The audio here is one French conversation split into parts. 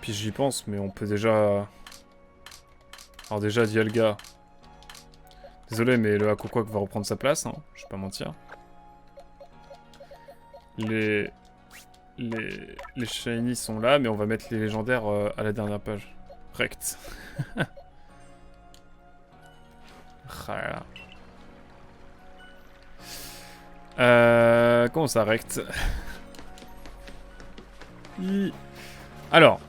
puis j'y pense, mais on peut déjà... Alors déjà, Dialga... Désolé, mais le Hakoquac va reprendre sa place, hein, je vais pas mentir. Les shiny sont là, mais on va mettre les légendaires à la dernière page. Rect. Voilà. Comment ça, Rect? Alors.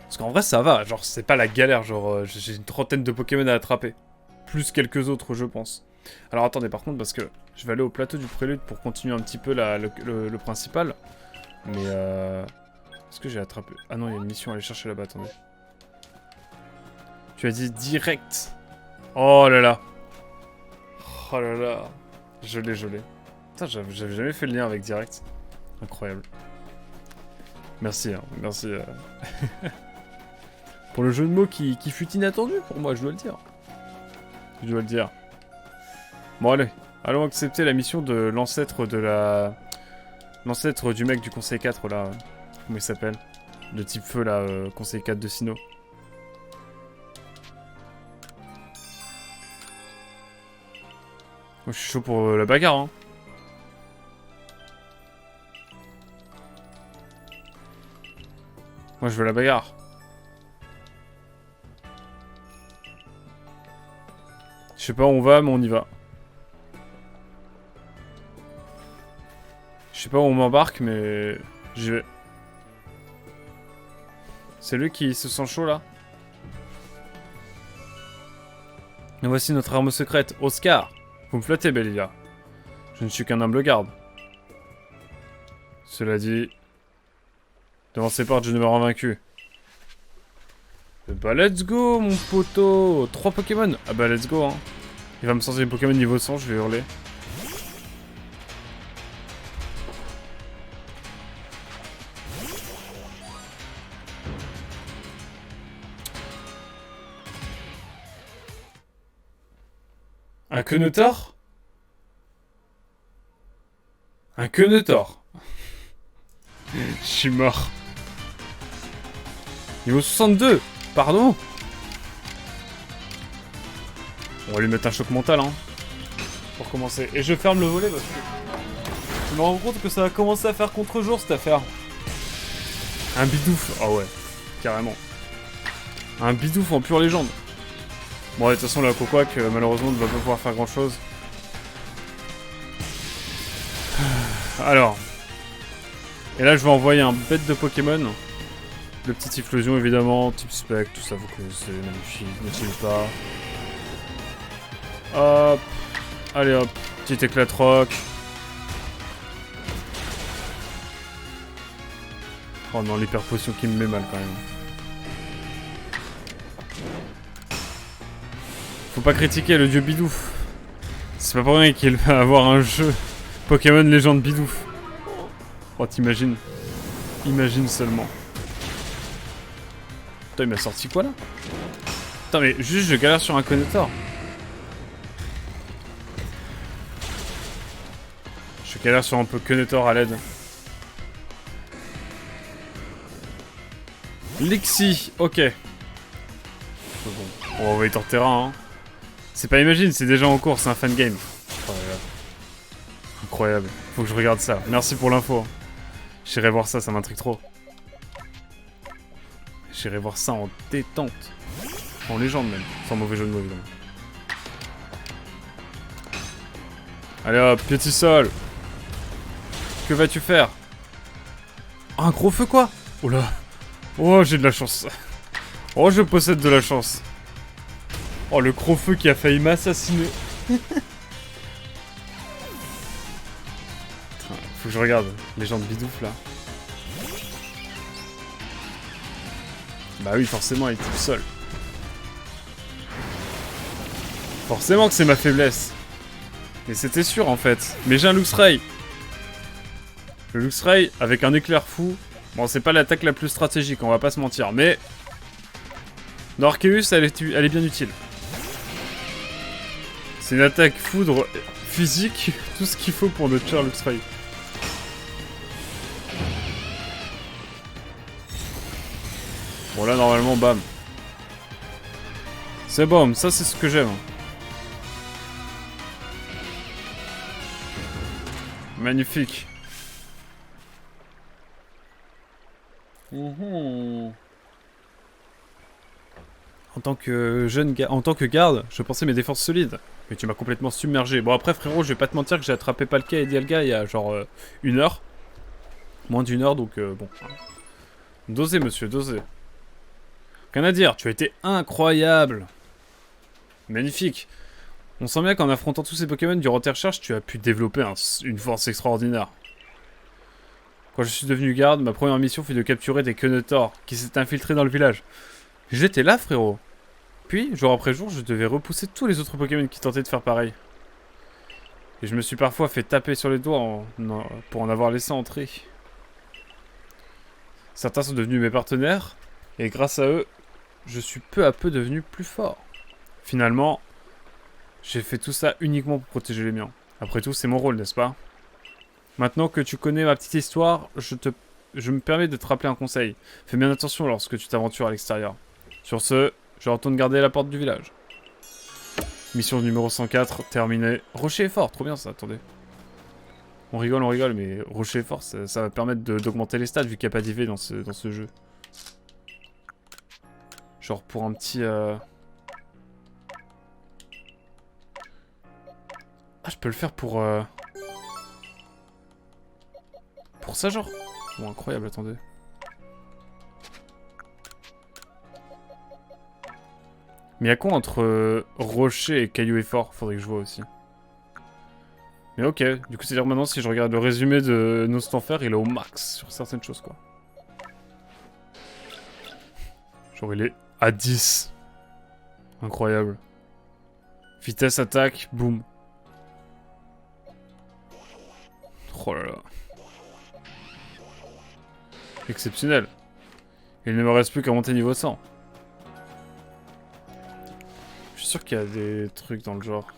Parce qu'en vrai, ça va. Genre, c'est pas la galère. Genre, j'ai une trentaine de Pokémon à attraper. Plus quelques autres, je pense. Alors, attendez, par contre, parce que je vais aller au plateau du prélude pour continuer un petit peu le principal. Mais, est-ce que j'ai attrapé... Ah non, il y a une mission à aller chercher là-bas, attendez. Tu as dit direct. Oh là là. Oh là là. Je l'ai. Putain, j'avais jamais fait le lien avec direct. Incroyable. Merci, hein, merci. Pour le jeu de mots qui fut inattendu pour moi, je dois le dire. Je dois le dire. Bon, allez. Allons accepter la mission de l'ancêtre de la... L'ancêtre du mec du conseil 4, là. Comment il s'appelle? Le type feu, là, conseil 4 de Sinnoh. Moi, je suis chaud pour la bagarre, hein. Moi, je veux la bagarre. Je sais pas où on va, mais on y va. Je sais pas où on m'embarque, mais... j'y vais. C'est lui qui se sent chaud, là? Et voici notre arme secrète, Oscar. Vous me flattez, Belia. Je ne suis qu'un humble garde. Cela dit... devant ces portes, je ne me rends vaincu. Bah let's go, mon poteau. 3 Pokémon. Ah bah let's go, hein. Il va me sortir des Pokémon niveau 100, je vais hurler. Un Quenoutor? Un Quenoutor. Je suis mort. Niveau 62. Pardon. On va lui mettre un choc mental, hein. Pour commencer. Et je ferme le volet parce que... je me rends compte que ça va commencer à faire contre-jour, cette affaire. Un bidouf. Ah ouais. Carrément. Un bidouf en pure légende. Bon, de toute façon, la Coquac, malheureusement, ne va pas pouvoir faire grand-chose. Alors. Et là, je vais envoyer un bête de Pokémon. Le petit Typhlosion, évidemment. Type Spec, tout ça, vous connaissez. Magnifique, n'utilise pas. Hop. Allez hop. Petit éclat de roc. Oh non, l'hyper potion qui me met mal quand même. Faut pas critiquer le dieu Bidouf. C'est pas pour rien qu'il va avoir un jeu Pokémon Légende Bidouf. Oh, t'imagines? Imagine seulement. Putain, il m'a sorti quoi là? Putain, mais juste je galère sur un Quenoutor. Je galère sur un peu Quenoutor à l'aide. Lixie, ok. Bon, on va envoyer Torterra, hein. C'est pas Imagine, c'est déjà en cours, c'est un fan game. Oh là là. Incroyable. Faut que je regarde ça. Merci pour l'info. J'irai voir ça, ça m'intrigue trop. J'irai voir ça en détente. En légende même. Sans mauvais jeu de mots évidemment. Allez hop, petit sol. Que vas-tu faire? Un gros feu quoi? Oh là. Oh, j'ai de la chance. Oh, je possède de la chance. Oh, le gros feu qui a failli m'assassiner. Faut que je regarde les gens de Bidouf là. Bah oui, forcément, il est tout seul. Forcément que c'est ma faiblesse. Mais c'était sûr en fait. Mais j'ai un Luxray. Le Luxray avec un éclair fou. Bon, c'est pas l'attaque la plus stratégique, on va pas se mentir. Mais dans Arceus, elle est bien utile. C'est une attaque foudre physique, tout ce qu'il faut pour notre cher Luxray. Bon là normalement bam. C'est bon, ça c'est ce que j'aime. Magnifique. En tant que en tant que garde, je pensais mes défenses solides. Mais tu m'as complètement submergé. Bon après frérot, je vais pas te mentir que j'ai attrapé Palkia et Dialga il y a genre 1 heure. Moins d'1 heure donc bon. Dosez monsieur, dosez. Rien à dire, tu as été incroyable. Magnifique. On sent bien qu'en affrontant tous ces Pokémon durant tes recherches, tu as pu développer une force extraordinaire. Quand je suis devenu garde, ma première mission fut de capturer des Kenetor qui s'étaient infiltrés dans le village. J'étais là, frérot. Puis, jour après jour, je devais repousser tous les autres Pokémon qui tentaient de faire pareil. Et je me suis parfois fait taper sur les doigts pour en avoir laissé entrer. Certains sont devenus mes partenaires, et grâce à eux, je suis peu à peu devenu plus fort. Finalement, j'ai fait tout ça uniquement pour protéger les miens. Après tout, c'est mon rôle, n'est-ce pas? Maintenant que tu connais ma petite histoire, je me permets de te rappeler un conseil. Fais bien attention lorsque tu t'aventures à l'extérieur. Sur ce, je retourne garder la porte du village. Mission numéro 104, terminée. Rocher est fort, trop bien ça, attendez. On rigole, mais Rocher est fort, ça va permettre d'augmenter les stats vu qu'il n'y a pas d'IV dans ce jeu. Genre pour un petit... Ah, je peux le faire pour... Pour ça, genre? Bon, incroyable, attendez. Mais y'a quoi entre rocher et caillou et fort? Faudrait que je vois aussi. Mais ok, du coup c'est-à-dire maintenant si je regarde le résumé de Nostanfer, il est au max sur certaines choses quoi. Genre il est à 10. Incroyable. Vitesse, attaque, boum. Oh là là. Exceptionnel. Il ne me reste plus qu'à monter niveau 100. Je suis sûr qu'il y a des trucs dans le genre.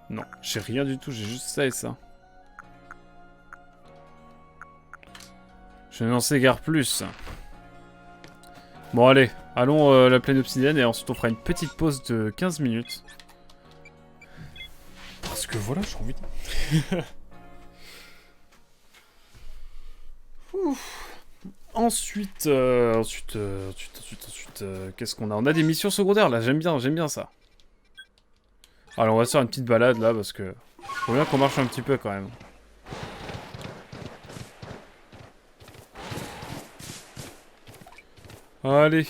Non, j'ai rien du tout, j'ai juste ça et ça. Je n'en sais guère plus. Bon allez, allons la plaine obsidienne et ensuite on fera une petite pause de 15 minutes. Parce que voilà, j'ai envie de... Ensuite, qu'est-ce qu'on a? On a des missions secondaires là, j'aime bien ça. Alors on va se faire une petite balade là parce que faut bien qu'on marche un petit peu quand même. Allez.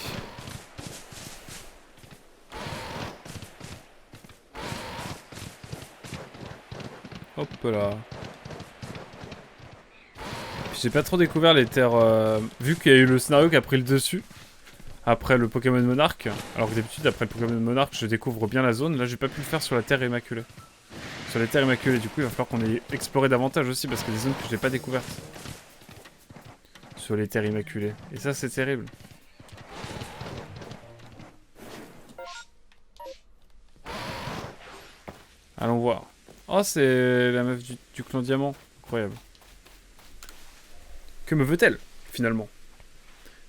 Hop là. J'ai pas trop découvert les terres... vu qu'il y a eu le scénario qui a pris le dessus. Après le Pokémon Monarque. Alors que d'habitude, après le Pokémon Monarque, je découvre bien la zone. Là, j'ai pas pu le faire sur la Terre Immaculée. Sur les Terres Immaculées, du coup, il va falloir qu'on ait exploré davantage aussi. Parce qu'il y a des zones que j'ai pas découvertes. Sur les Terres Immaculées. Et ça, c'est terrible. Allons voir. Oh, c'est la meuf du clan Diamant. Incroyable. Que me veut-elle, finalement?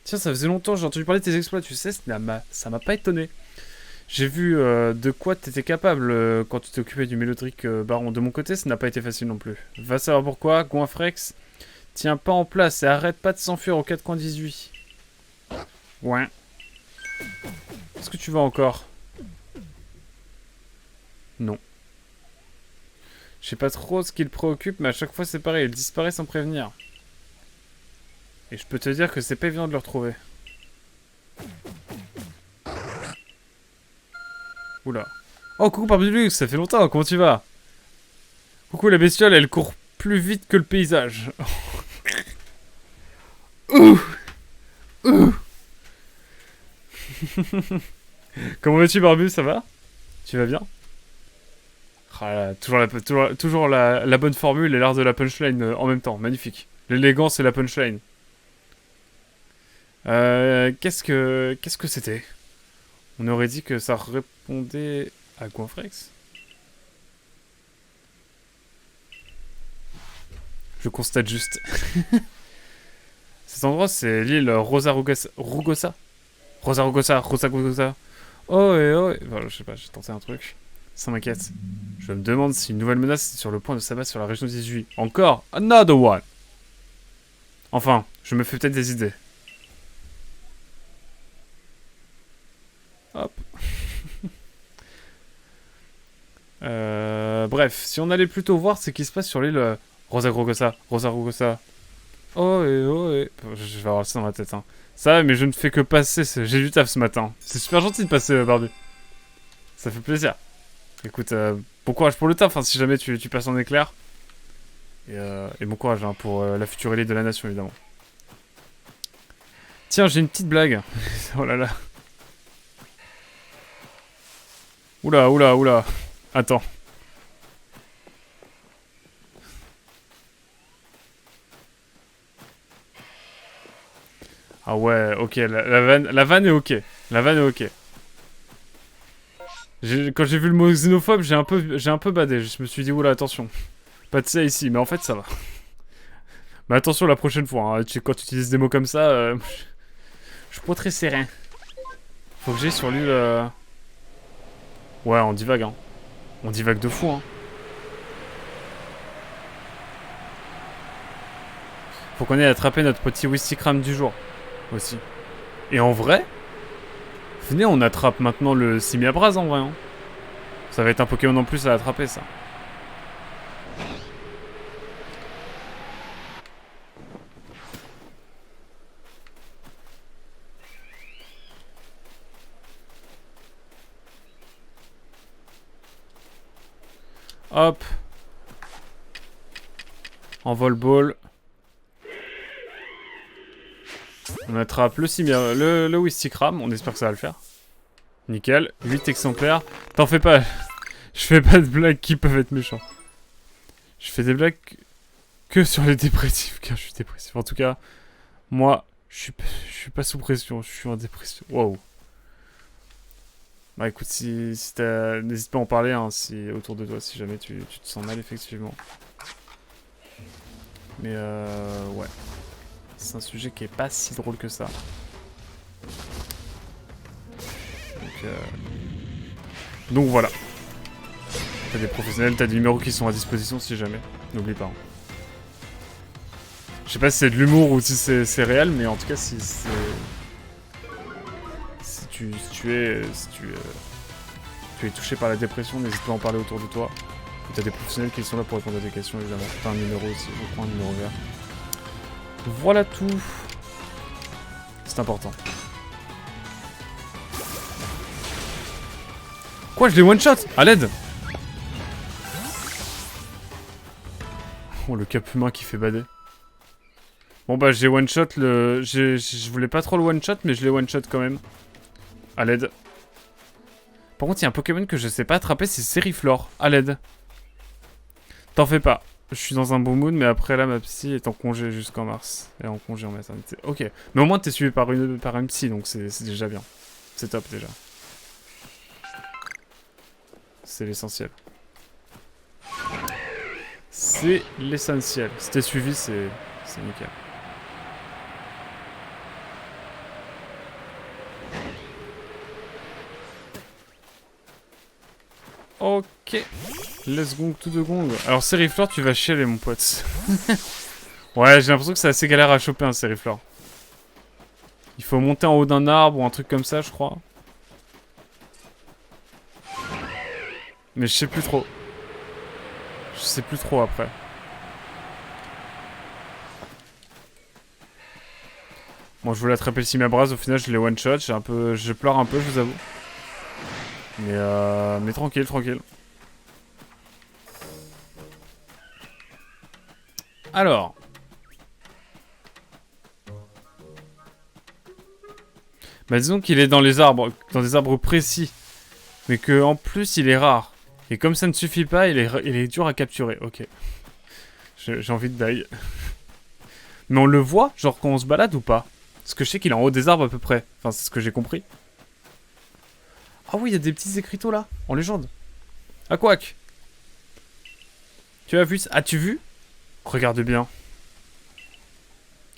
Tiens, ça faisait longtemps, j'ai entendu parler de tes exploits, tu sais, ça m'a pas étonné. J'ai vu de quoi t'étais capable quand tu t'es occupé du Mélodric Baron. De mon côté, ça n'a pas été facile non plus. Va savoir pourquoi, Goinfrex, tiens pas en place et arrête pas de s'enfuir au 4 coins 18. Ouais. Est-ce que tu vas encore? Non. Je sais pas trop ce qui le préoccupe, mais à chaque fois c'est pareil, il disparaît sans prévenir. Et je peux te dire que c'est pas évident de le retrouver. Oula. Oh, coucou Barbulux, ça fait longtemps, comment tu vas? Coucou, la bestiole, elle court plus vite que le paysage. Ouh. Ouh. Comment vas-tu, Barbu, ça va? Tu vas bien? Ah, toujours la bonne formule et l'art de la punchline en même temps, magnifique. L'élégance et la punchline. Qu'est-ce que c'était? On aurait dit que ça répondait à Goinfrex. Je constate juste. Cet endroit, c'est l'île Rosa Rugosa. Rugosa. Rosa Rugosa. Rosa Rugosa. Oh et oh. Enfin, je sais pas, j'ai tenté un truc. Ça m'inquiète. Je me demande si une nouvelle menace est sur le point de s'abattre sur la région 18. Encore another one. Enfin, je me fais peut-être des idées. Hop. Bref, si on allait plutôt voir ce qui se passe sur l'île Rosa Rugosa. Rosa Rugosa. Oh et oh et... Je vais avoir ça dans ma tête, hein. Ça, mais je ne fais que passer. J'ai du taf ce matin. C'est super gentil de passer, Barbu. Ça fait plaisir. Écoute, bon courage pour le taf, hein, si jamais tu passes en éclair. Et bon courage hein, pour la future élite de la nation, évidemment. Tiens, j'ai une petite blague. Oh là là. Oula, oula, oula. Attends. Ah ouais, ok, la vanne est ok. La vanne est ok. Quand j'ai vu le mot xénophobe, j'ai un peu badé. Je me suis dit, oula, attention. Pas de ça ici, mais en fait, ça va. Mais attention la prochaine fois, hein. Quand tu utilises des mots comme ça, je suis pas très serein. Faut que j'aille sur l'île... Ouais, on divague, hein. On divague de fou, hein. Faut qu'on ait attrapé notre petit Wistikram du jour, aussi. Et en vrai, venez, on attrape maintenant le Simiabras, en vrai, hein. Ça va être un Pokémon en plus à attraper, ça. Hop. Envol ball. On attrape le Wistikram. On espère que ça va le faire. Nickel. 8 exemplaires. T'en fais pas. Je fais pas de blagues qui peuvent être méchants. Je fais des blagues que sur les dépressifs. Car je suis dépressif. En tout cas, moi, je suis pas sous pression. Je suis en dépression. Wow. Bah écoute, si t'as... N'hésite pas à en parler hein, si, autour de toi, si jamais tu te sens mal, effectivement. Mais ouais. C'est un sujet qui est pas si drôle que ça. Donc voilà. T'as des professionnels, t'as des numéros qui sont à disposition si jamais. N'oublie pas. Hein. Je sais pas si c'est de l'humour ou si c'est réel, mais en tout cas, si c'est... Si tu es touché par la dépression, n'hésite pas à en parler autour de toi. Tu as des professionnels qui sont là pour répondre à tes questions, évidemment. Tu as un numéro aussi, je prends un numéro vert. Voilà tout. C'est important. Quoi, je l'ai one-shot? À l'aide! Oh, le cap humain qui fait bader. Bon bah, j'ai one-shot le... Je voulais pas trop le one-shot, mais je l'ai one-shot quand même. À l'aide. Par contre, il y a un Pokémon que je sais pas attraper, c'est Seriflor. À l'aide. T'en fais pas. Je suis dans un bon mood, mais après là, ma psy est en congé jusqu'en mars. Elle est en congé en maternité. Ok. Mais au moins, t'es suivi par une psy, donc c'est déjà bien. C'est top, déjà. C'est l'essentiel. C'est l'essentiel. Si t'es suivi, c'est nickel. Ok. Let's go to the gong. Alors, Seriflor, tu vas chialer, mon pote. Ouais, j'ai l'impression que c'est assez galère à choper un Seriflor. Il faut monter en haut d'un arbre ou un truc comme ça, je crois. Mais je sais plus trop. Je sais plus trop après. Bon, je voulais attraper le Simiabras, au final je l'ai one shot. Je pleure un peu, je vous avoue. Mais tranquille, tranquille. Alors. Bah disons qu'il est dans les arbres, dans des arbres précis. Mais que en plus il est rare. Et comme ça ne suffit pas, il est dur à capturer. Ok. J'ai envie de die. Mais on le voit, genre quand on se balade ou pas? Parce que je sais qu'il est en haut des arbres à peu près. Enfin, c'est ce que j'ai compris. Ah oui, il y a des petits écriteaux là, en légende. Ah quoique. Tu as vu ça? As-tu vu? Regarde bien.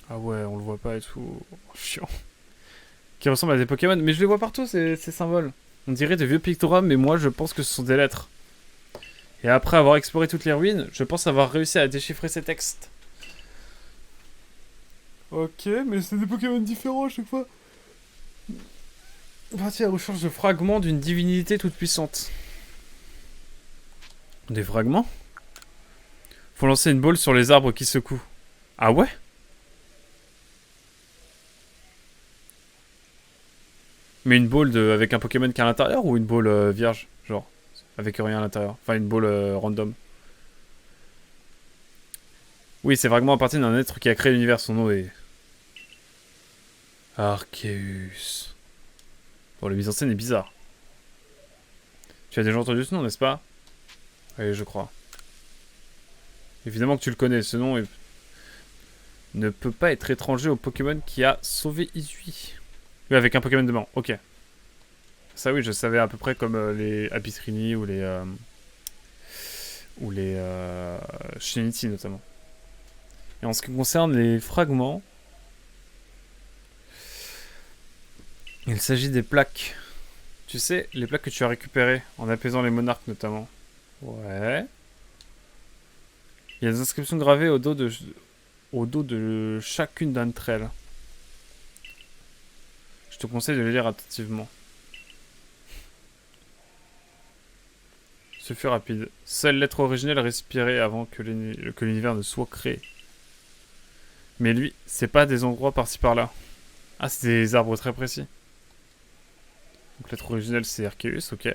Ah ouais, on le voit pas et tout. Oh, chiant. Qui ressemblent à des Pokémon. Mais je les vois partout, ces symboles. On dirait des vieux pictogrammes, mais moi je pense que ce sont des lettres. Et après avoir exploré toutes les ruines, je pense avoir réussi à déchiffrer ces textes. Ok, mais c'est des Pokémon différents à chaque fois. Partie à la recherche de fragments d'une divinité toute puissante. Des fragments? Faut lancer une boule sur les arbres qui secouent. Ah ouais? Mais une boule avec un Pokémon qui est à l'intérieur ou une boule vierge? Genre, avec rien à l'intérieur. Enfin, une boule random. Oui, ces fragments appartiennent à un être qui a créé l'univers. Son nom est... Arceus. Bon, la mise en scène est bizarre. Tu as déjà entendu ce nom, n'est-ce pas? Oui, je crois. Évidemment que tu le connais, ce nom ne peut pas être étranger au Pokémon qui a sauvé Izui. Oui, avec un Pokémon de main, ok. Ça oui, je savais à peu près comme les Abyssrini ou les... Shinity notamment. Et en ce qui concerne les fragments... Il s'agit des plaques. Tu sais, les plaques que tu as récupérées en apaisant les monarques notamment. Ouais. Il y a des inscriptions gravées au dos de chacune d'entre elles. Je te conseille de les lire attentivement. Ce fut rapide. Seule l'être originel respirait avant que l'univers ne soit créé. Mais lui, c'est pas des endroits par-ci par-là. Ah, c'est des arbres très précis. Donc l'être originel, c'est Arceus, ok.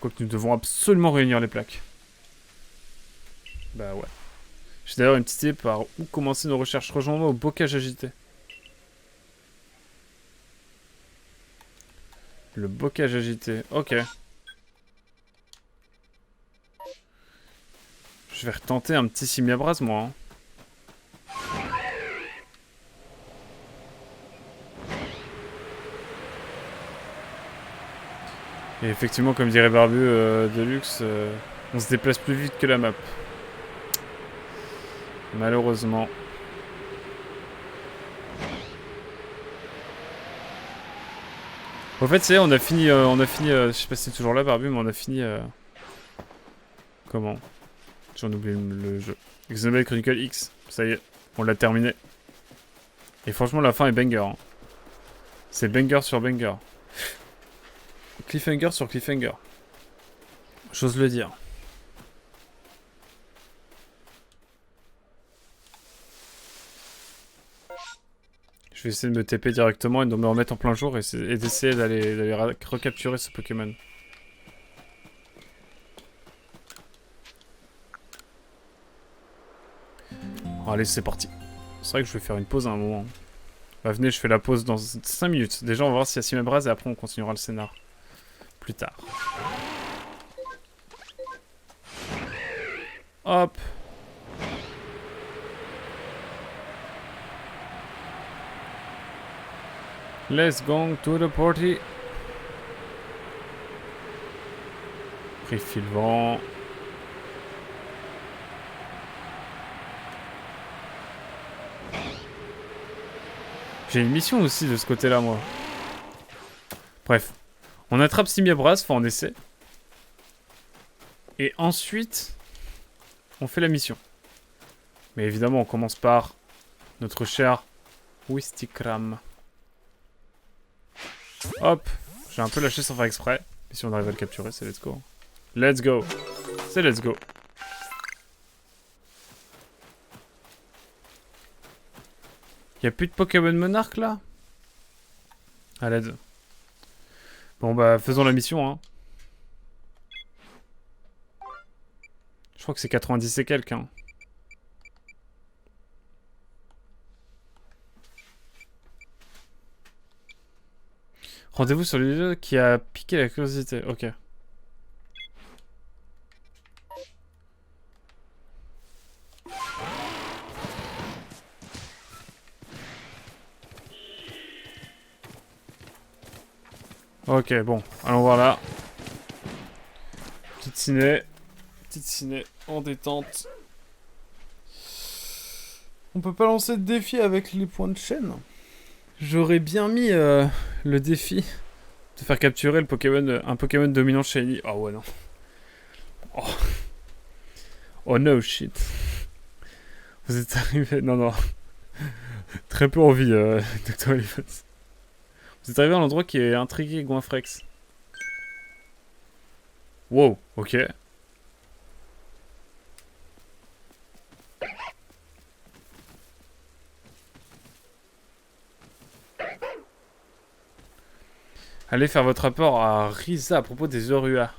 Quoique nous devons absolument réunir les plaques. Bah ouais. J'ai d'ailleurs une petite idée par où commencer nos recherches. Rejoins-moi au bocage agité. Le bocage agité, ok. Je vais retenter un petit Simiabras, moi. Hein. Et effectivement, comme dirait Barbu Deluxe, on se déplace plus vite que la map. Malheureusement. En fait, c'est on a fini, je sais pas si c'est toujours là, Barbu, mais on a fini, comment? J'en oublie le jeu. Xenoblade Chronicle X, ça y est, on l'a terminé. Et franchement, la fin est banger. Hein. C'est banger sur banger. Cliffhanger sur cliffhanger. J'ose le dire. Je vais essayer de me TP directement et de me remettre en plein jour et d'essayer d'aller recapturer ce Pokémon. Bon, allez, c'est parti. C'est vrai que je vais faire une pause à un moment. Bah venez, je fais la pause dans 5 minutes. Déjà, on va voir s'il y a Simiabras et après on continuera le scénar. Plus tard. Hop. Let's go to the party. Refill vent. J'ai une mission aussi de ce côté-là, moi. Bref. On attrape Simiabras, enfin on essaie. Et ensuite, on fait la mission. Mais évidemment, on commence par notre cher Wistikram. Hop. J'ai un peu lâché sans faire exprès. Et si on arrive à le capturer, c'est let's go. Let's go. C'est let's go. Y'a plus de Pokémon Monarque là? À l'aide. Bon bah faisons la mission hein. Je crois que c'est 90 et quelques hein. Rendez-vous sur le lieu qui a piqué la curiosité. Ok. Ok, bon. Allons voir là. Petite ciné en détente. On peut pas lancer de défi avec les points de chaîne. J'aurais bien mis le défi de faire capturer le Pokémon, un Pokémon dominant shiny. Oh ouais non. Oh, oh no shit. Vous êtes arrivé... Non non. Très peu envie, Dr. Elephant. Vous êtes arrivé à l'endroit qui est intrigué Goinfrex. Wow, ok. Allez faire votre rapport à Risa à propos des Orua.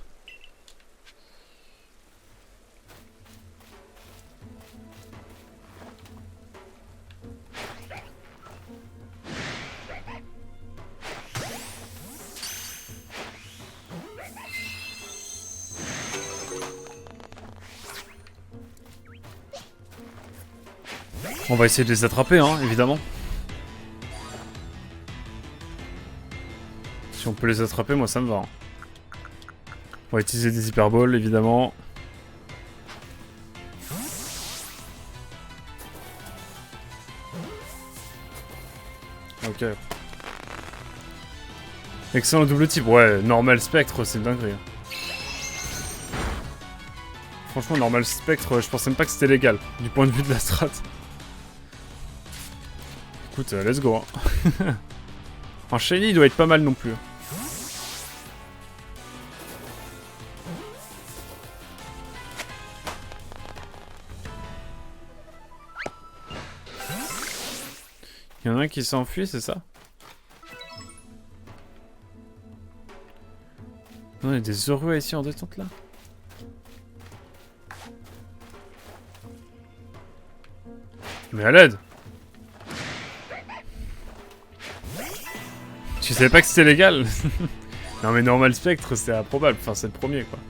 On va essayer de les attraper, hein, évidemment. Si on peut les attraper, moi ça me va. Hein. On va utiliser des hyperballs, évidemment. Ok. Excellent double type. Ouais, normal spectre, c'est une dinguerie. Franchement, normal spectre, je pensais même pas que c'était légal, du point de vue de la strat. Écoute, let's go. Hein. Un shiny, il doit être pas mal non plus. Il y en a un qui s'enfuit, c'est ça? Non, il y a des heureux ici en détente là. Mais à l'aide! Tu savais pas que c'était légal? Non mais normal spectre c'est improbable, enfin c'est le premier quoi. De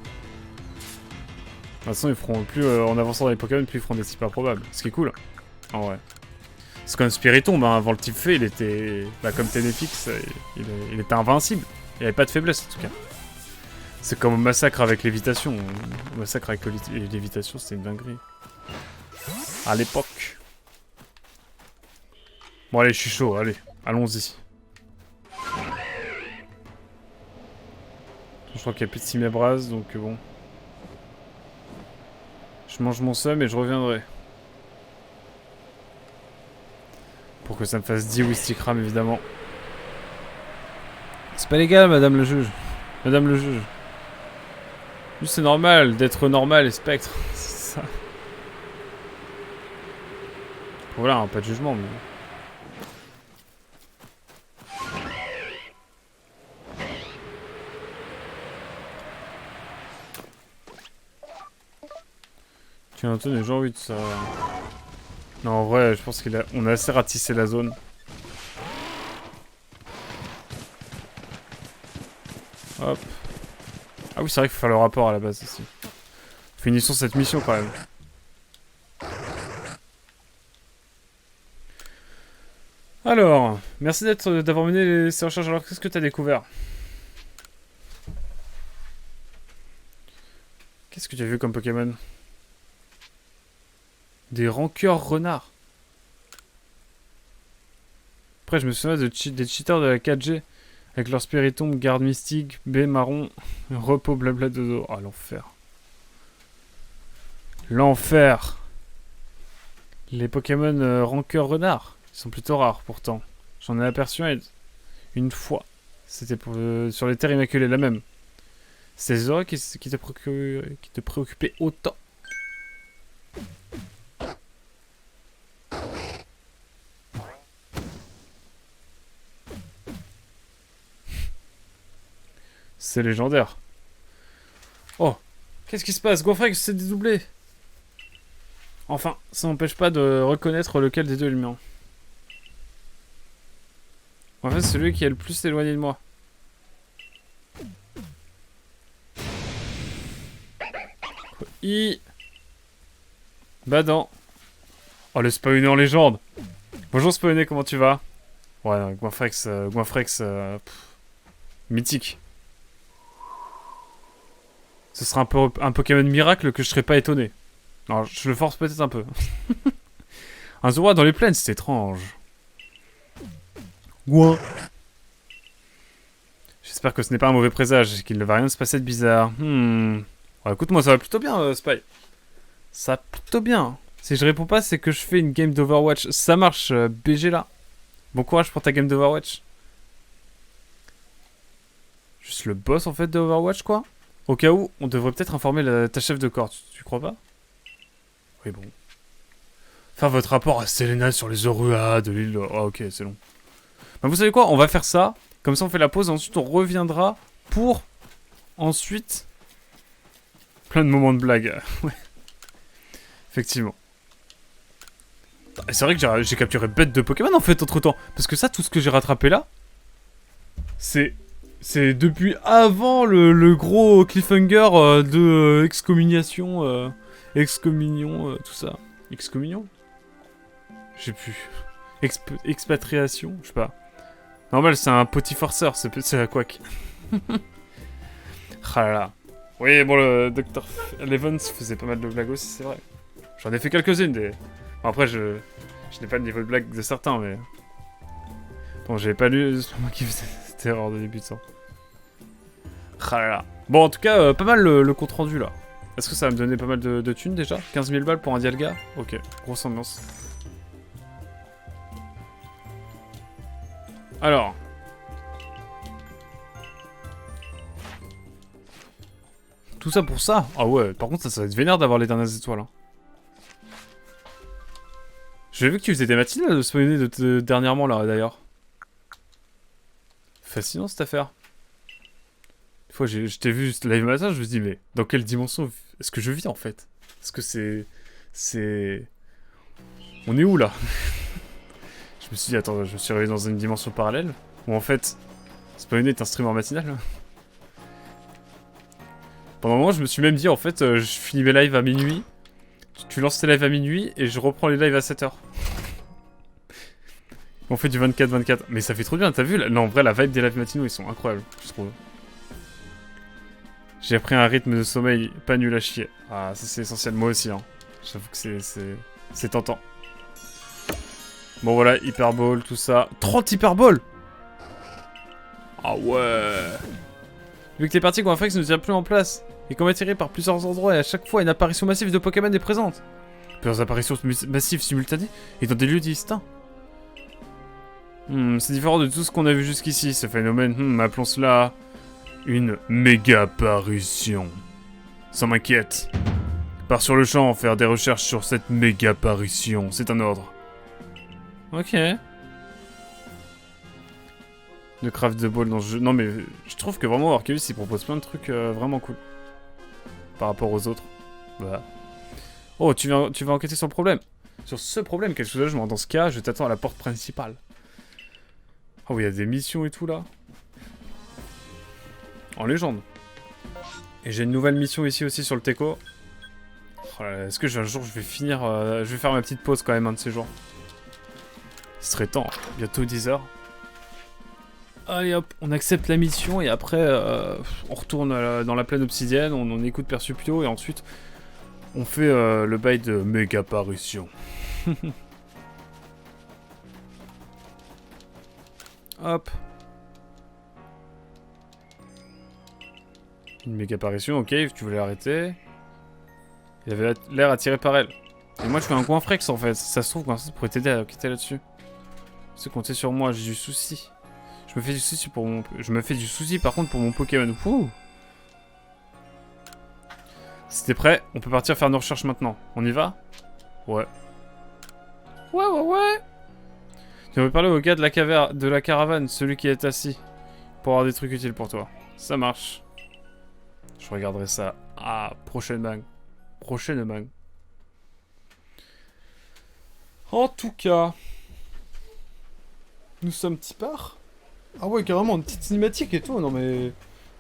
toute façon ils feront plus, en avançant dans les Pokémon, plus ils feront des types improbables. Ce qui est cool. En vrai. C'est comme Spiritomb, hein, avant le type fée il était... Bah comme Ténépix, il était invincible. Il avait pas de faiblesse en tout cas. C'est comme au massacre avec lévitation. Au massacre avec lévitation c'était une dinguerie. À l'époque. Bon allez je suis chaud, allez, allons-y. Je crois qu'il n'y a plus de Cimébras, donc bon. Je mange mon seum et je reviendrai. Pour que ça me fasse 10 Wistikram, évidemment. C'est pas légal, madame le juge. Madame le juge. Juste c'est normal d'être normal et spectre. C'est ça. Voilà, hein, pas de jugement, mais... Tiens, Antoine, j'ai envie de ça. Non, en vrai, je pense qu'on a assez ratissé la zone. Hop. Ah oui, c'est vrai qu'il faut faire le rapport à la base aussi. Finissons cette mission quand même. Alors, merci d'avoir mené ces recherches. Alors, qu'est-ce que t'as découvert? Qu'est-ce que tu as vu comme Pokémon? Des rancœurs renards. Après, je me souviens des cheaters de la 4G. Avec leur Spiritomb, garde mystique, B marron, repos blabla dodo. Oh, l'enfer. L'enfer. Les Pokémon rancœurs renards. Ils sont plutôt rares pourtant. J'en ai aperçu une fois. C'était sur les terres immaculées, la même. C'est Zora qui te préoccupait autant. C'est légendaire. Oh, qu'est-ce qui se passe? Goinfrex s'est dédoublé. Enfin, ça n'empêche pas de reconnaître lequel des deux est le mien. En fait, c'est celui qui est le plus éloigné de moi. Badant. Oh, le spawner en légende. Bonjour spawner, comment tu vas? Ouais, Goinfrex, mythique. Ce sera un Pokémon miracle que je serais pas étonné. Alors, je le force peut-être un peu. Un Zoroa dans les plaines, c'est étrange. Ouin. J'espère que ce n'est pas un mauvais présage et qu'il ne va rien se passer de bizarre. Ouais, écoute, moi ça va plutôt bien, Spy. Ça va plutôt bien. Si je réponds pas, c'est que je fais une game d'Overwatch. Ça marche, BG là. Bon courage pour ta game d'Overwatch. Juste le boss en fait d'Overwatch quoi. Au cas où, on devrait peut-être informer ta chef de corps, tu crois pas? Oui bon. Faire votre rapport à Selena sur les Oruas de l'île... Ah ok, c'est long. Bah, vous savez quoi, on va faire ça. Comme ça on fait la pause, ensuite on reviendra pour... Ensuite... Plein de moments de blague. Ouais. Effectivement. C'est vrai que j'ai capturé bête de Pokémon en fait entre temps. Parce que ça, tout ce que j'ai rattrapé là, c'est depuis avant le gros cliffhanger de excommunication, excommunion, tout ça. Excommunion? Je sais plus. Expatriation? Je sais pas. Normal, c'est un petit forceur, c'est la quack. Ah là là. Oui, bon, le Dr. Levens faisait pas mal de blagues aussi, c'est vrai. J'en ai fait quelques-unes des... Bon, après, je n'ai pas le niveau de blague de certains, mais... Bon, j'avais pas lu... C'est moi qui faisais cette erreur de débutant. Ah là là. Bon, en tout cas, pas mal le compte rendu, là. Est-ce que ça va me donner pas mal de thunes, déjà? 15 000 balles pour un Dialga? Ok, grosse ambiance. Alors... Tout ça pour ça? Ah ouais, par contre, ça va être vénère d'avoir les dernières étoiles, hein. J'ai vu que tu faisais des matinales de spawner dernièrement, là, d'ailleurs. Fascinant, cette affaire. Une fois, je t'ai vu live matin, je me suis dit, mais dans quelle dimension est-ce que je vis, en fait? Est-ce que c'est... On est où, là? Je me suis dit, attends, je me suis réveillé dans une dimension parallèle? Où, en fait, spawner est un streamer matinal? Pendant un moment, je me suis même dit, en fait, je finis mes lives à minuit. Tu lances tes lives à minuit, et je reprends les lives à 7h. On fait du 24-24. Mais ça fait trop bien, t'as vu? Non, en vrai, la vibe des lives matinaux, ils sont incroyables, je trouve. J'ai appris un rythme de sommeil pas nul à chier. Ah, ça c'est essentiel, moi aussi, hein. J'avoue que c'est tentant. Bon, voilà, Hyperball, tout ça. 30 Hyperball! Ah ouais! Vu que les parties Gonfrex ne tiennent plus en place, et qu'on va tirer par plusieurs endroits, et à chaque fois une apparition massive de Pokémon est présente. Plusieurs apparitions massives simultanées, et dans des lieux distincts. C'est différent de tout ce qu'on a vu jusqu'ici, ce phénomène. Appelons cela une méga apparition. Ça m'inquiète. Pars sur le champ, faire des recherches sur cette méga apparition. C'est un ordre. Ok. De craft the ball dans ce jeu. Non mais je trouve que vraiment Arceus il propose plein de trucs vraiment cool. Par rapport aux autres. Bah. Oh, tu vas enquêter sur le problème. Sur ce problème, quel soulagement. Dans ce cas, je t'attends à la porte principale. Oh, il y a des missions et tout là. En légende. Et j'ai une nouvelle mission ici aussi sur le Teco. Oh est-ce que un jour je vais finir... je vais faire ma petite pause quand même un de ces jours. Il serait temps. Bientôt 10h. Allez hop, on accepte la mission et après on retourne dans la plaine obsidienne, on écoute Persupio et ensuite on fait le bail de méga apparition. Hop. Une méga apparition, ok, tu voulais l'arrêter. Il avait l'air attiré par elle. Et moi je fais un coin frex en fait, ça se trouve quoi, ça pourrait t'aider à quitter là-dessus. C'est compter sur moi, j'ai du souci. Je me fais du souci par contre pour mon Pokémon. Ouh. Si t'es prêt, on peut partir faire nos recherches maintenant. On y va? Ouais. Ouais. Tu veux parler au gars de la caravane, celui qui est assis, pour avoir des trucs utiles pour toi. Ça marche. Je regarderai ça. Ah, prochainement. Prochainement. En tout cas, nous sommes petit part. Ah ouais, carrément, une petite cinématique et tout. Non mais...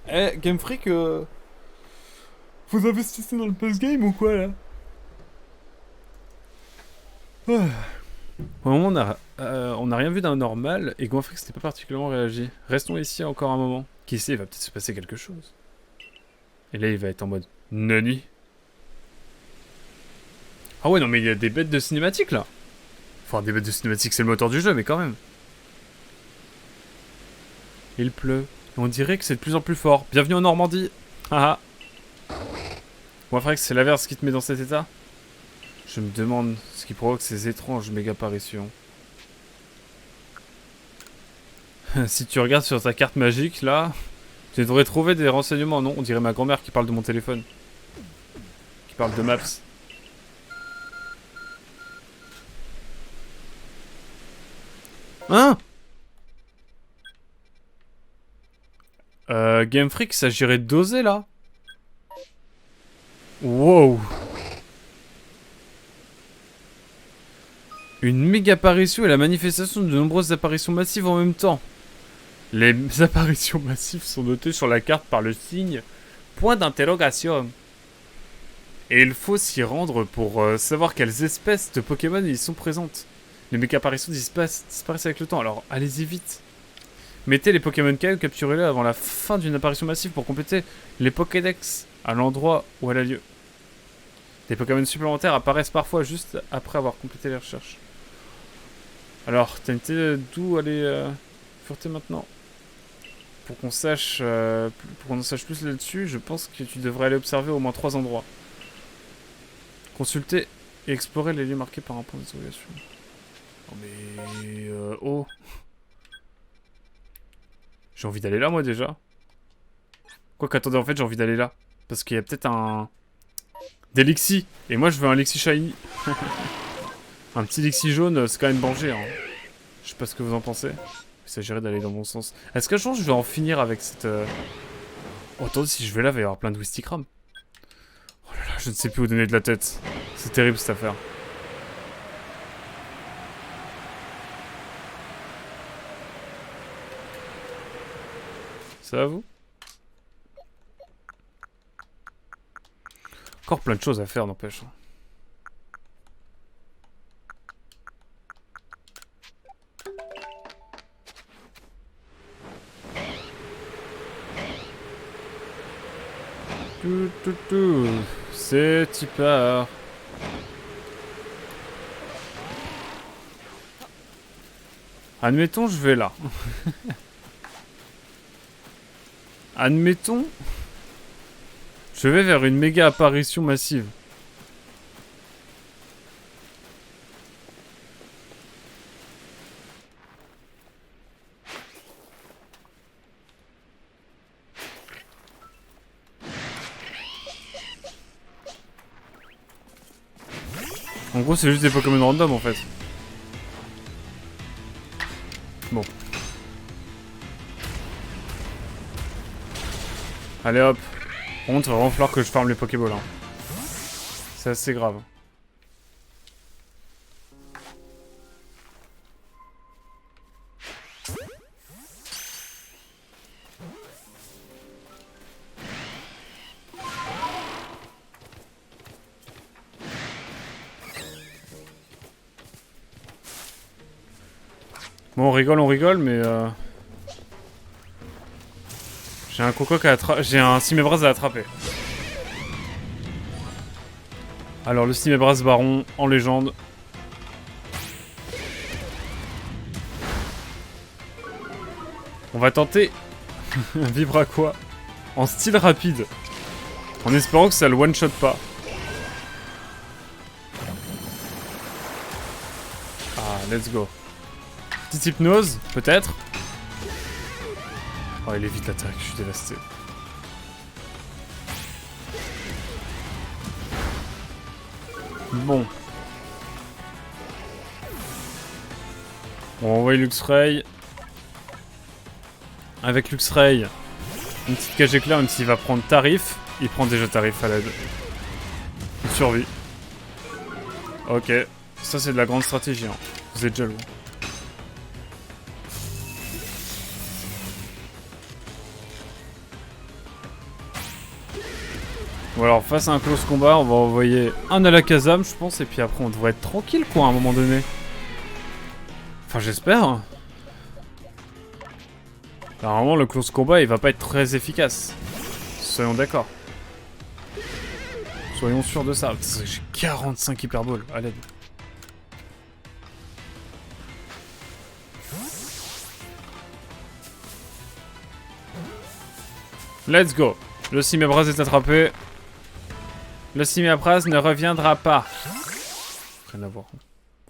Eh, Game Freak, vous investissez dans le post-game ou quoi, là? Au moment, on n'a rien vu d'un normal, et Gonfrix n'était pas particulièrement réagi. Restons ici encore un moment. Qui sait, il va peut-être se passer quelque chose. Et là, il va être en mode... Nani? Ah ouais, non mais il y a des bêtes de cinématique, là. Enfin, des bêtes de cinématique, c'est le moteur du jeu, mais quand même. Il pleut. Et on dirait que c'est de plus en plus fort. Bienvenue en Normandie. Haha. Moi, Frex, c'est l'averse qui te met dans cet état. Je me demande ce qui provoque ces étranges méga-apparitions. Si tu regardes sur ta carte magique, là, tu devrais trouver des renseignements. Non, on dirait ma grand-mère qui parle de mon téléphone. Qui parle de Maps. Hein? Game Freak, il s'agirait de doser, là? Wow. Une méga apparition et la manifestation de nombreuses apparitions massives en même temps. Les apparitions massives sont notées sur la carte par le signe point d'interrogation. Et il faut s'y rendre pour savoir quelles espèces de Pokémon y sont présentes. Les méga apparitions disparaissent avec le temps, alors allez-y vite. Mettez les Pokémon KO, capturez-les avant la fin d'une apparition massive pour compléter les Pokédex à l'endroit où elle a lieu. Des Pokémon supplémentaires apparaissent parfois juste après avoir complété les recherches. Alors, t'as une idée d'où aller fureter maintenant? Pour qu'on sache, en sache plus là-dessus, je pense que tu devrais aller observer au moins 3 endroits. Consulter et explorer les lieux marqués par un point d'interrogation. Oh mais... oh. J'ai envie d'aller là, moi, déjà. Quoique, attendez, en fait, j'ai envie d'aller là. Parce qu'il y a peut-être un... Des Lixi. Et moi, je veux un Lixi Shiny. Un petit Lixi jaune, c'est quand même danger, hein. Je sais pas ce que vous en pensez. Il s'agirait d'aller dans mon sens. Est-ce qu'un jour, je vais en finir avec cette... Oh, attendez, si je vais là, il va y avoir plein de Wistikram. Oh là là, je ne sais plus où donner de la tête. C'est terrible, cette affaire. Ça va, vous? Encore plein de choses à faire, n'empêche. C'est Tipper. Admettons, je vais là. Admettons, je vais vers une méga apparition massive. En gros, c'est juste des Pokémon random en fait. Bon. Allez hop. Par contre, il va vraiment falloir que je farme les Pokéballs. Hein. C'est assez grave. Bon, on rigole, mais j'ai un Cococ à attraper. J'ai un Cimébras à attraper. Alors, le Cimébras Baron en légende. On va tenter un Vibraqua en style rapide. En espérant que ça le one-shot pas. Ah, let's go. Petite hypnose, peut-être. Oh, il évite l'attaque, je suis dévasté. Bon. On va envoyer Luxray. Avec Luxray, une petite cage éclair, même s'il va prendre tarif. Il prend déjà tarif à l'aide. Il survit. Ok. Ça, c'est de la grande stratégie. Hein. Vous êtes jaloux. Bon alors, face à un close combat, on va envoyer un Alakazam, je pense, et puis après on devrait être tranquille, quoi, à un moment donné. Enfin, j'espère. Normalement, le close combat, il va pas être très efficace. Soyons d'accord. Soyons sûrs de ça. J'ai 45 Hyper Balls, à l'aide. Let's go. Le Simiabras est attrapé. Le Simiabras ne reviendra pas. Rien à voir.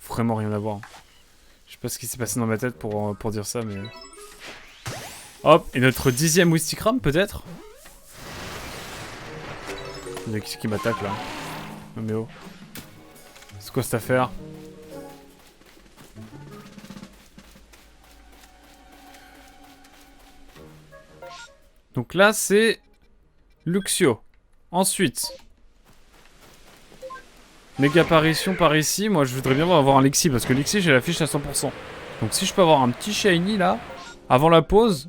Vraiment rien à voir. Je sais pas ce qui s'est passé dans ma tête pour dire ça, mais... Hop, et notre 10e Wistikram, peut-être? Il y a qui m'attaque, là. Non mais oh. C'est quoi cette affaire? Donc là, c'est... Luxio. Ensuite... Méga apparition par ici. Moi, je voudrais bien avoir un Lexi, parce que Lexi, j'ai la fiche à 100%. Donc si je peux avoir un petit Shiny, là, avant la pause...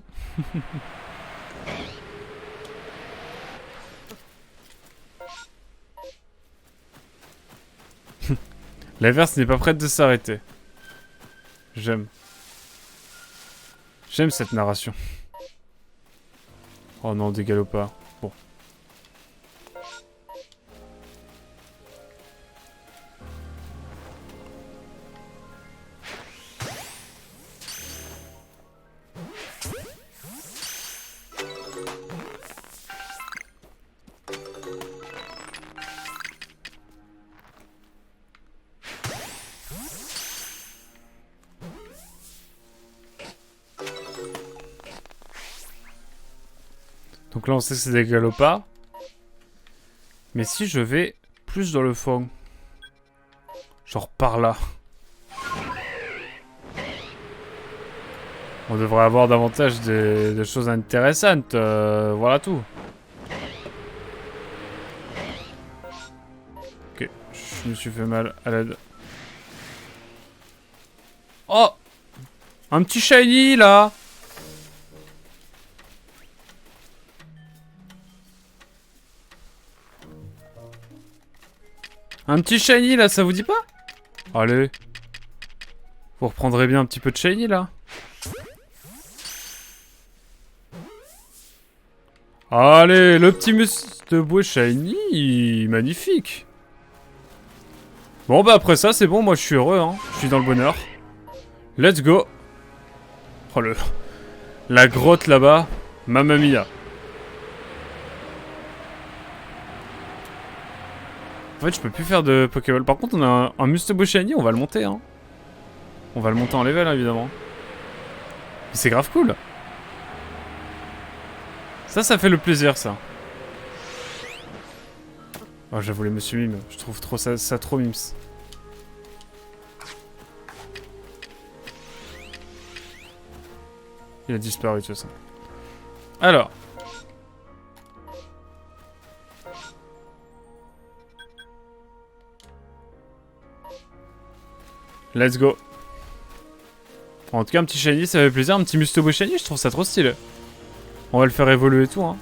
L'inverse n'est pas prête de s'arrêter. J'aime. J'aime cette narration. Oh non, dégalo pas. Bon. Donc là, on sait que c'est des galopas. Mais si je vais plus dans le fond. Genre par là. On devrait avoir davantage de choses intéressantes. Voilà tout. Ok, je me suis fait mal à l'aide. Oh! Un petit shiny là! Un petit shiny là, ça vous dit pas? Allez. Vous reprendrez bien un petit peu de shiny là. Allez, le petit Mustebois shiny, magnifique. Bon bah après ça c'est bon, moi je suis heureux hein. Je suis dans le bonheur. Let's go. Oh la grotte là-bas. Mamma mia. En fait je peux plus faire de Pokéball. Par contre on a un Mustebois shiny, on va le monter hein. On va le monter en level hein, évidemment. C'est grave cool. Ça fait le plaisir ça. Oh j'avoue les Monsieur Mime, je trouve trop ça trop mimes. Il a disparu, tout ça. Alors. Let's go. En tout cas, un petit shiny, ça fait plaisir. Un petit Mustebois shiny, je trouve ça trop stylé. On va le faire évoluer et tout, hein.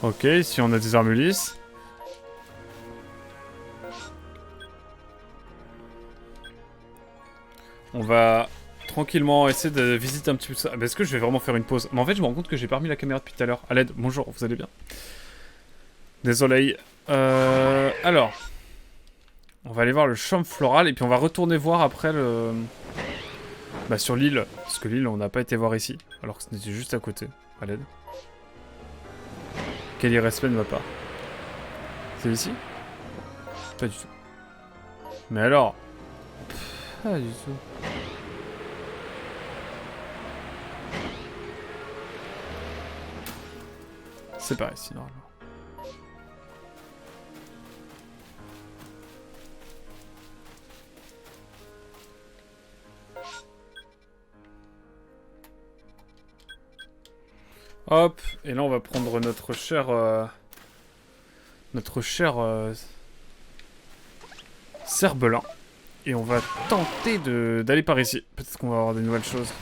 Ok, ici on a des armes lisses. On va tranquillement essayer de visiter un petit peu ça. Ah, est-ce que je vais vraiment faire une pause? Mais en fait, je me rends compte que j'ai pas remis la caméra depuis tout à l'heure. À l'aide, bonjour, vous allez bien? Désolé. Alors. On va aller voir le champ floral et puis on va retourner voir après le... Bah sur l'île. Parce que l'île, on n'a pas été voir ici. Alors que c'était juste à côté. À l'aide. Quel irrespect ne va pas? C'est ici? Pas du tout. Mais alors? Pas du tout. C'est pas ici, normalement. Hop, et là on va prendre notre cher... Cerbelin. Et on va tenter d'aller par ici. Peut-être qu'on va avoir des nouvelles choses.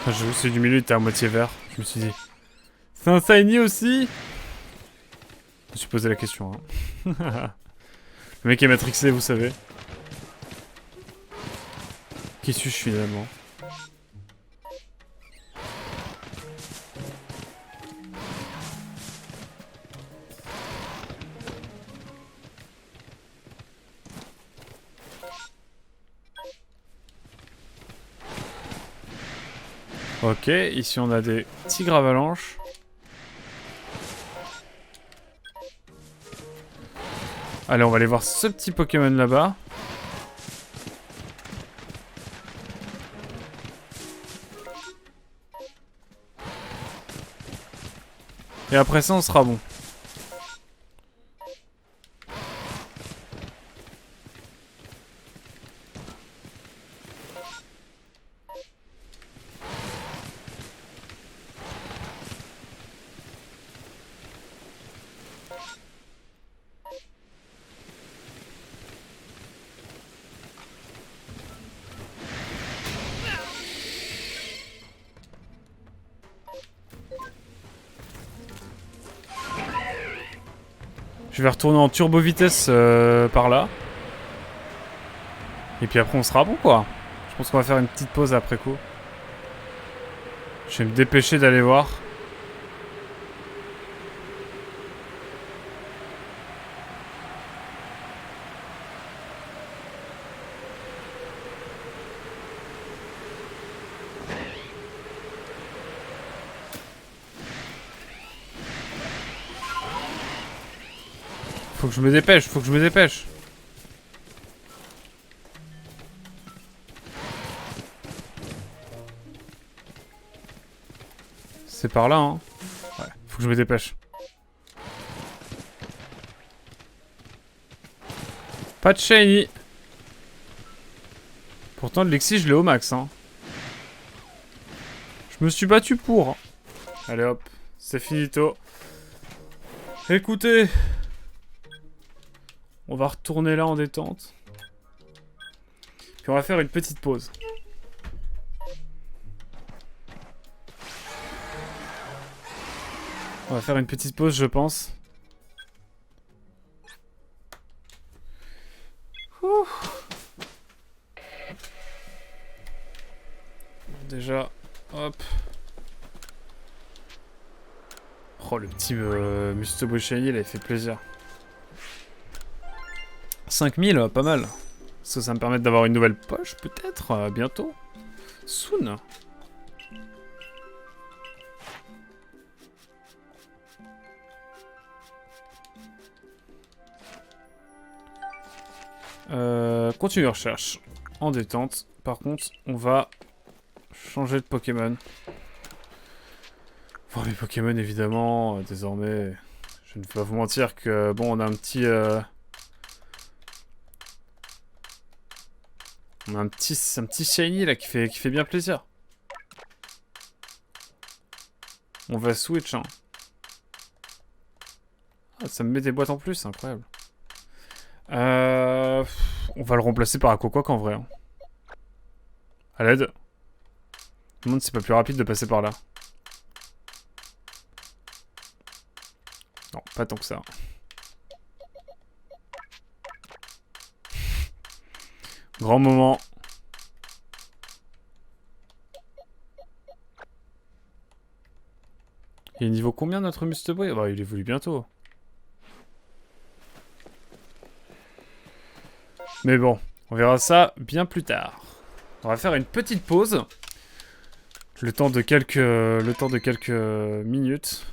Je vous suis du milieu, il était à moitié vert. Je me suis dit... C'est un shiny aussi? Je me suis posé la question. Hein. Le mec est matrixé, vous savez. Qui suis-je finalement? Ok, ici on a des tigres avalanches. Allez, on va aller voir ce petit Pokémon là-bas. Et après ça, on sera bon. Je vais retourner en turbo vitesse par là. Et puis après on sera bon quoi. Je pense qu'on va faire une petite pause après coup. Je vais me dépêcher d'aller voir. Faut que je me dépêche, faut que je me dépêche. C'est par là, hein. Ouais, faut que je me dépêche. Pas de shiny. Pourtant, le Lexi, je l'ai au max, hein. Je me suis battu pour. Allez hop, c'est finito. Écoutez. On va retourner là en détente. Puis on va faire une petite pause. On va faire une petite pause, je pense. Ouh. Déjà, hop. Oh, le petit Mustobo Shiny, il a fait plaisir. 5000, pas mal. Est-ce que ça me permet d'avoir une nouvelle poche, peut-être, bientôt? Soon. Continue recherche. En détente. Par contre, on va changer de Pokémon. Voir mes Pokémon, évidemment. Désormais, je ne vais pas vous mentir que, bon, on a un petit... On a un petit shiny là qui fait bien plaisir. On va switch, hein. Ah, ça me met des boîtes en plus, incroyable. On va le remplacer par Aquaquack en vrai. Hein. À l'aide. Je me demande si c'est pas plus rapide de passer par là. Non, pas tant que ça. Grand moment. Il est niveau combien notre Mustoboy? Bah, il évolue bientôt. Mais bon, on verra ça bien plus tard. On va faire une petite pause. Le temps de quelques minutes.